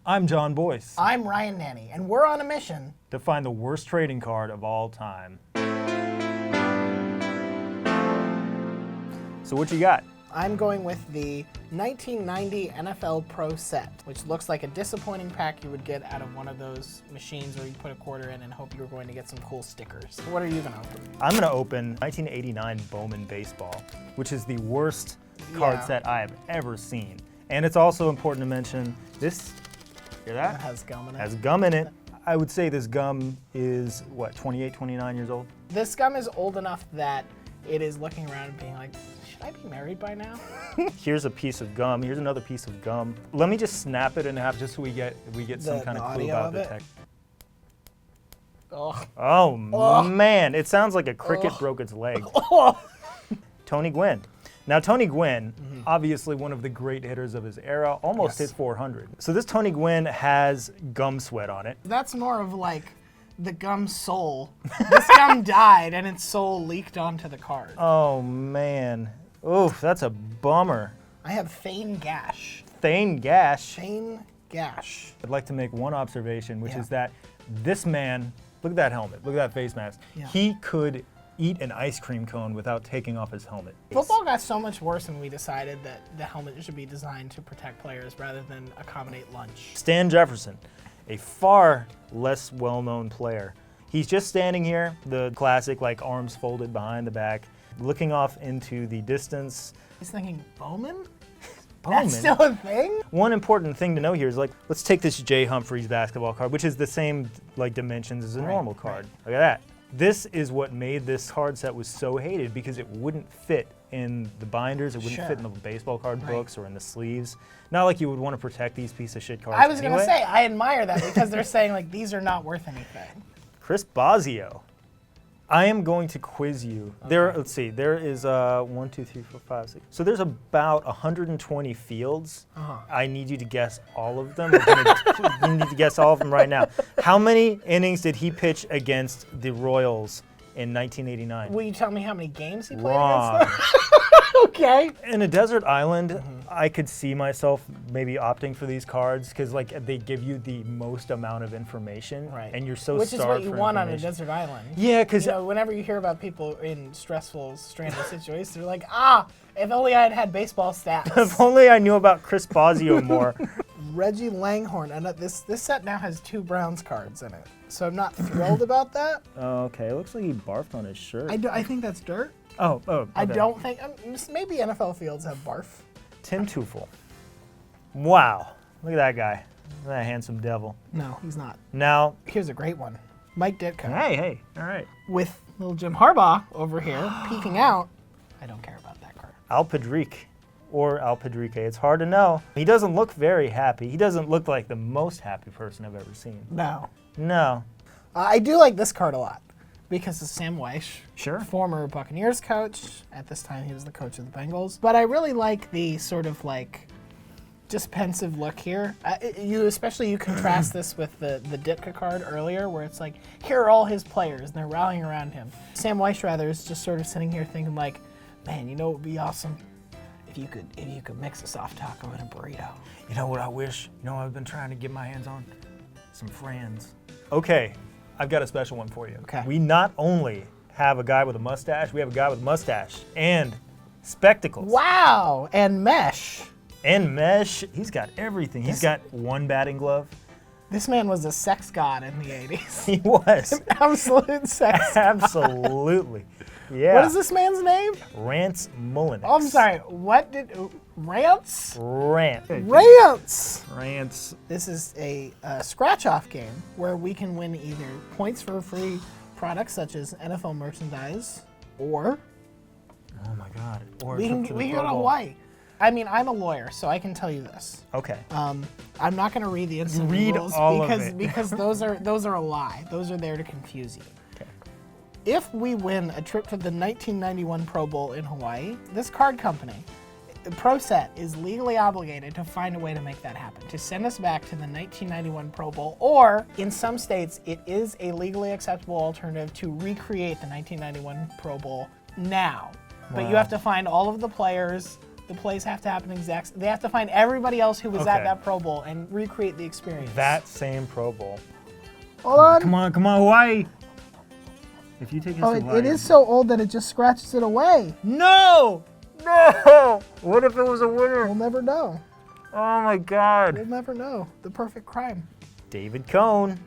I'm Jon Bois. I'm Ryan Nanni, and we're on a mission To find the worst trading card of all time. So what you got? I'm going with the 1990 NFL Pro Set, which looks like a disappointing pack you would get out of one of those machines where you put a quarter in and hope you were going to get some cool stickers. What are you going to open? I'm going to open 1989 Bowman Baseball, which is the worst card set I have ever seen. And it's also important to mention this, hear that? It has gum in it. Has gum in it. I would say this gum is, what, 28, 29 years old? This gum is old enough that it is looking around and being like, should I be married by now? Here's a piece of gum. Here's another piece of gum. Let me just snap it in half just so we get some kind of clue about the tech. Oh man, it sounds like a cricket broke its leg. Tony Gwynn. Now Tony Gwynn, obviously one of the great hitters of his era, almost hit 400. So this Tony Gwynn has gum sweat on it. That's more of like the gum soul. This gum died and its soul leaked onto the card. Oh man. Oof, that's a bummer. I have Thane Gash. Thane Gash. Thane Gash. I'd like to make one observation, which is that this man, look at that helmet, look at that face mask. Yeah. He could eat an ice cream cone without taking off his helmet. Football got so much worse when we decided that the helmet should be designed to protect players rather than accommodate lunch. Stan Jefferson, a far less well-known player. He's just standing here, the classic like arms folded behind the back, looking off into the distance. He's thinking, Bowman? Bowman? That's still a thing? One important thing to know here is like, let's take this Jay Humphries basketball card, which is the same like dimensions as a normal card. Look at that. This is what made this card set was so hated because it wouldn't fit in the binders, it wouldn't fit in the baseball card books or in the sleeves. Not like you would want to protect these piece of shit cards. I was going to say, I admire that because they're saying like these are not worth anything. Chris Bosio. I am going to quiz you. There, let's see, there is 1, 2, 3, 4, 5, 6. So there's about 120 fields. I need you to guess all of them. You need to guess all of them right now. How many innings did he pitch against the Royals in 1989? Will you tell me how many games he played Wrong. against them? Okay. In a desert island, I could see myself maybe opting for these cards because like they give you the most amount of information, and you're so Which is starved what you for want on a information. desert island. Yeah, because You know, whenever you hear about people in stressful, stranded situations, they're like, if only I had had baseball stats. if only I knew about Chris Bosio more. Reggie Langhorne, and this set now has 2 Browns cards in it, so I'm not thrilled about that. Okay, it looks like he barfed on his shirt. I think that's dirt. Oh, okay. I don't think, maybe NFL fields have barf. Tim Tufel. Wow, look at that guy. Look at that handsome devil. No, he's not. Now, Here's a great one. Mike Ditka. hey, all right. With little Jim Harbaugh over here peeking out. I don't care about that card. Al Padrique, or Al Padrique, it's hard to know. He doesn't look very happy. He doesn't look like the most happy person I've ever seen. No. No. I do like this card a lot because of Sam Weish. Sure. Former Buccaneers coach. At this time, he was the coach of the Bengals. But I really like the sort of like just pensive look here. You contrast this with the Ditka card earlier where it's like, here are all his players and they're rallying around him. Sam Weish rather is just sort of sitting here thinking like, man, you know what would be awesome? If you could mix a soft taco and a burrito. You know what I wish? You know what I've been trying to get my hands on? Some friends. Okay, I've got a special one for you. Okay. We not only have a guy with a mustache, we have a guy with a mustache and spectacles. Wow, and mesh. And mesh. He's got everything. He's got one batting glove. This man was a sex god in the 80s. He was. Absolute sex god. Absolutely. Yeah. What is this man's name? Rance Mullenix. Oh, I'm sorry. What did... Rance? Rance. Rance. This is a scratch-off game where we can win either points for free products such as NFL merchandise or... Oh, my God. Or we can go to Hawaii. I mean, I'm a lawyer, so I can tell you this. Okay. I'm not going to read the instant rules because those are a lie. Those are there to confuse you. Okay. If we win a trip to the 1991 Pro Bowl in Hawaii, this card company, Pro Set, is legally obligated to find a way to make that happen, to send us back to the 1991 Pro Bowl, or in some states, it is a legally acceptable alternative to recreate the 1991 Pro Bowl now. But you have to find all of the players, The plays have to happen exact. They have to find everybody else who was at Okay. that Pro Bowl and recreate the experience. That same Pro Bowl. Hold on. Come on, Hawaii. If you take this Hawaii. it is so old that it just scratches it away. No! No! What if it was a winner? We'll never know. Oh my God. We'll never know. The perfect crime. David Cohn.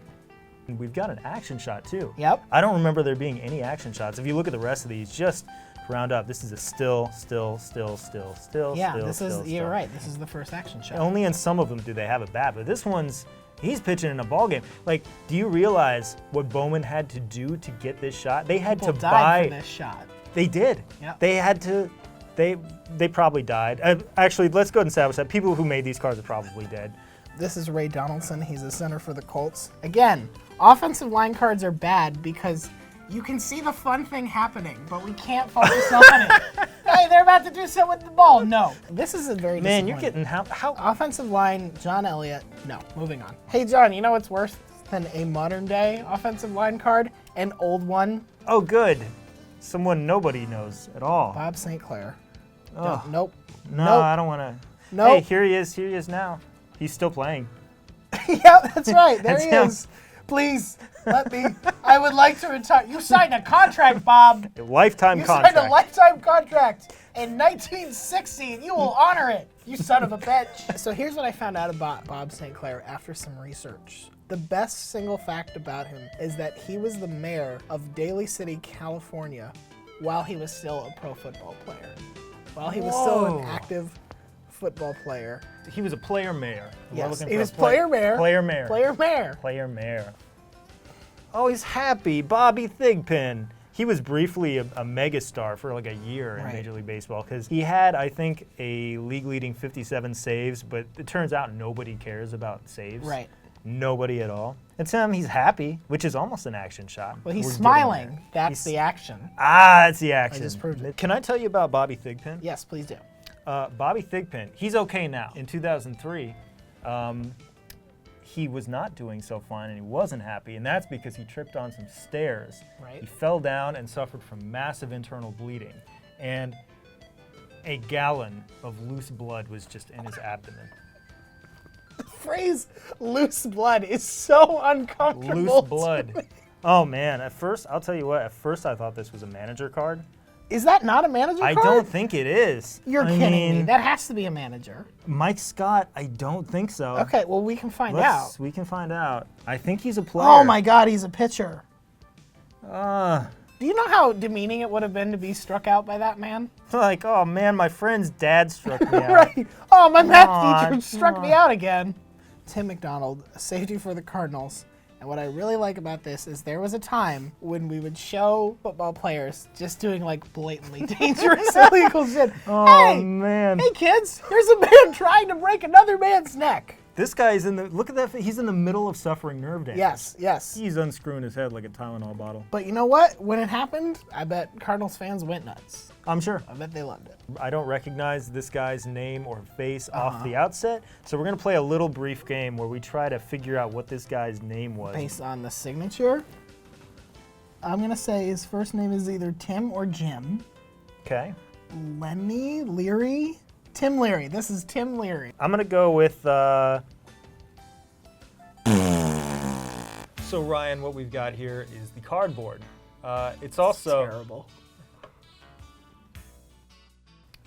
We've got an action shot too. Yep. I don't remember there being any action shots. If you look at the rest of these, just round up. This is a still. Yeah, you're right. This is the first action shot. Only in some of them do they have a bat, but this one's, he's pitching in a ball game. Like, do you realize what Bowman had to do to get this shot? They had People to died buy. for this shot. They did. Yep. They had to. They probably died. Actually, let's go ahead and establish that people who made these cards are probably dead. This is Ray Donaldson. He's a center for the Colts. Again, offensive line cards are bad because you can see the fun thing happening, but we can't focus on it. Hey, they're about to do something with the ball. No. This is a very Man, you're disappointing. getting how Offensive line, John Elliott. No, moving on. Hey, John, you know what's worse than a modern day offensive line card? An old one. Oh, good. Someone nobody knows at all. Bob St. Clair. Ugh. Nope. No, Nope. I don't want to. Nope. Hey, here he is. Here he is now. He's still playing. Yep, that's right. There That's he him. is. Please, let me. I would like to retire. You signed a contract, Bob. A lifetime You contract. signed a lifetime contract in 1960, and you will honor it, you son of a bitch. So here's what I found out about Bob St. Clair after some research. The best single fact about him is that he was the mayor of Daly City, California, while he was still a pro football player. While he was still an Whoa. active football player. He was a player mayor. We're Yes, looking he for a was player mayor. Player mayor. Player mayor. Player mayor. Oh, he's happy. Bobby Thigpen. He was briefly a megastar for like a year in Right. Major League Baseball because he had, I think, a league-leading 57 saves, but it turns out nobody cares about saves. Right. Nobody at all. And Tim, he's happy, which is almost an action shot. Well, he's We're getting smiling. there. That's He's- the action. that's the action. just proved it. Can I tell you about Bobby Thigpen? Yes, please do. Bobby Thigpen, he's okay now. In 2003, he was not doing so fine and he wasn't happy, and that's because he tripped on some stairs. Right. He fell down and suffered from massive internal bleeding, and a gallon of loose blood was just in his abdomen. The phrase loose blood is so uncomfortable. Loose blood. Oh man, at first, I'll tell you what, at first I thought this was a manager card. Is that not a manager I card? don't think it is. You're I kidding me. mean, That has to be a manager. Mike Scott, I don't think so. Okay, well, we can find out. We can find out. I think he's a player. Oh my God, he's a pitcher. Uh, Do you know how demeaning it would have been to be struck out by that man? like, oh man, my friend's dad struck me out. Right. Oh, my math on, teacher struck come me out again. Tim McDonald, a safety for the Cardinals. And what I really like about this is there was a time when we would show football players just doing like blatantly dangerous illegal shit. Oh Hey, man. hey kids, here's a man trying to break another man's neck. This guy's in the, look at that, he's in the middle of suffering nerve damage. Yes, yes. He's unscrewing his head like a Tylenol bottle. But you know what? When it happened, I bet Cardinals fans went nuts. I'm sure. I bet they loved it. I don't recognize this guy's name or face off the outset, so we're gonna play a little brief game where we try to figure out what this guy's name was. Based on the signature, I'm going to say his first name is either Tim or Jim. Okay. Lenny, Leary? Tim Leary. This is Tim Leary. I'm gonna go with, So Ryan, what we've got here is the cardboard. It's also, Terrible.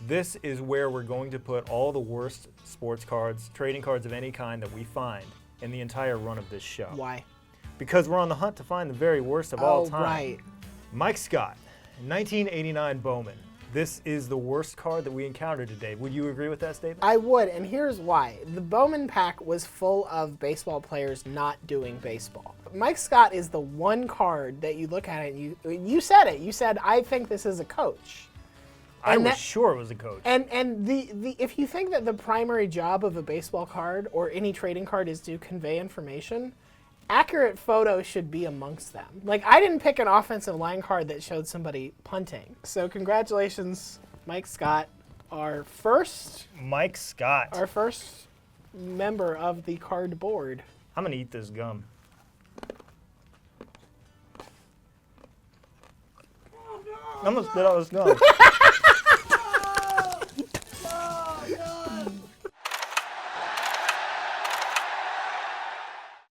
this is where we're going to put all the worst sports cards, trading cards of any kind that we find in the entire run of this show. Why? Because we're on the hunt to find the very worst of all time. Right. Mike Scott, 1989 Bowman. This is the worst card that we encountered today. Would you agree with that statement? I would, and here's why. The Bowman pack was full of baseball players not doing baseball. Mike Scott is the one card that you look at it and you said it. You said, I think this is a coach. I and was that- sure it was a coach. And the if you think that the primary job of a baseball card or any trading card is to convey information, accurate photos should be amongst them. Like, I didn't pick an offensive line card that showed somebody punting. So congratulations, Mike Scott, our first Mike Scott. member of the card board. I'm gonna eat this gum. I'm gonna spit out this gum.